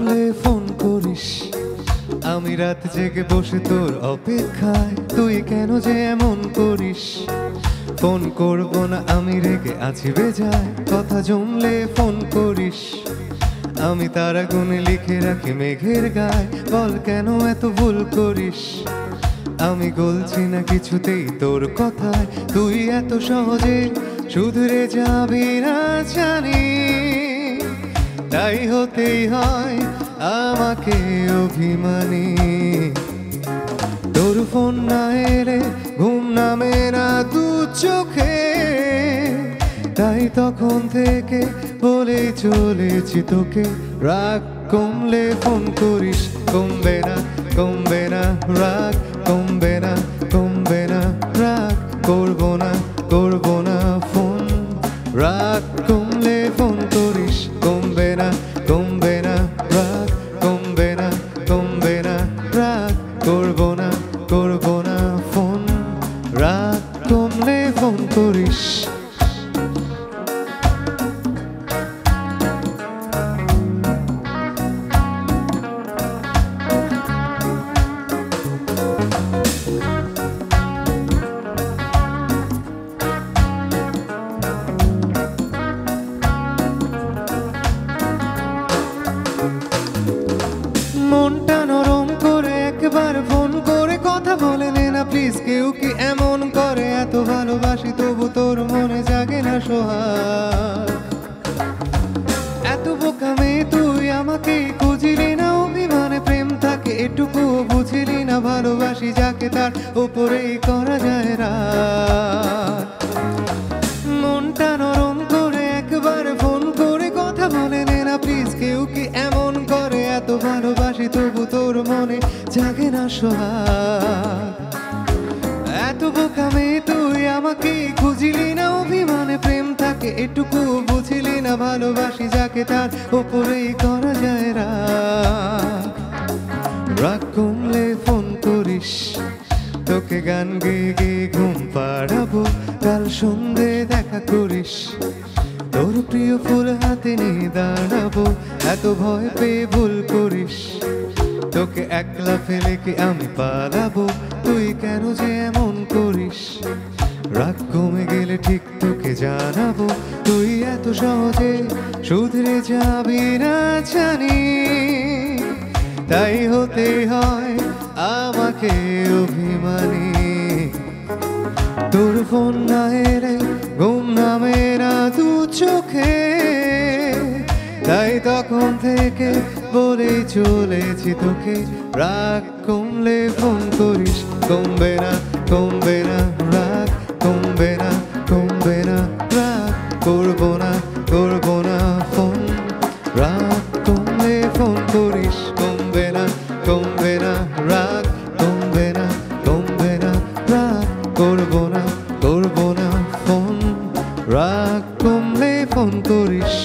কমলে ফোন করিস, আমি রাত জেগে বসে তোর অপেক্ষায়, তুই কেন যে এমন করিস? ফোন করবো না আমি রেগে আছি বেজায়, কথা জমলে ফোন করিস। আমি তারা গুনে লিখে রাখি মেঘের গায়ে, বল কেন এত ভুল করিস? আমি গলছি না কিছুতেই তোর কথায়, তুই এত সহজে শুধরে যাবি না জানি, তাই হতেই হয় আমাকে অভিমানী। তোর ফোন না এলে ঘুম নামে না দু চোখে, তাই তখন থেকে বলেই চলেছি তোকে, রাগ কমলে ফোন করিস। কমবে না, কমবে না রাগ, কমবে না, কমবে না রাগ, করবো না, করবো না ফোন। রাগ কমলে ফোন করিস, কমবে না, কমবে না রাগ, কমবে না, কমবে না রাগ, করবো না, করবো না ফোন। রাগ কমলে ফোন করিস। মনটা নরম করে একবার ফোন করে কথা বলে নে না প্লিজ। কেউ কি এমন করে? এত ভালোবাসি তবু তোর মনে জাগে না সোহাগ। এত বোকা মেয়ে তুই, আমাকে খুঁজিলি না অভিমানে প্রেম থাকে এটুকু বুঝিলি না, ভালোবাসি যাকে তার উপরেই করা যায় রাগ। মনটা নরম করে একবার ফোন করে কথা বলে নে না প্লিজ। কেউ কি এমন করে? এত ভালোবাসি তবু তোর মনে জাগে না সোহাগ। এত বোকা মেয়ে তুই, আমাকে খুঁজিলি না অভিমানে প্রেম থাকে এটুকু বুঝিলি না, ভালোবাসি যাকে তার উপরেই করা যায় রাগ। রাগ কমলে ফোন করিস, তোকে গান গেয়ে গেয়ে ঘুম পাড়াবো, কাল সন্ধে দেখা করিস। তোর প্রিয় ফুল হাতে নিয়ে দাঁড়াবো, এত ভয় পেয়ে ভুল করিস। তোকে একলা ফেলে কি আমি পালাবো? তুই কেন যে এমন করিস? রাগ কমে গেলে ঠিক তোকে জানাবো, তুই এত সহজে শুধরে যাবি না জানি, তাই হতে হয় আমাকে অভিমানী। তোর ফোন না এলে ঘুম নামে না দু চোখে, তাই তখন থেকে বলেই চলেছি তোকে, রাগ কমলে ফোন করিস। কমবে না, কমবে না রাগ, কমবে না, কমবে না রাগ, করবো না, করবো না ফোন। রাগ কমলে ফোন করিস, কমবে না, কমবে না রাগ, কমবে না, কমবে না রাগ, করবো না, করবো না ফোন। রাগ কমলে ফোন করিস।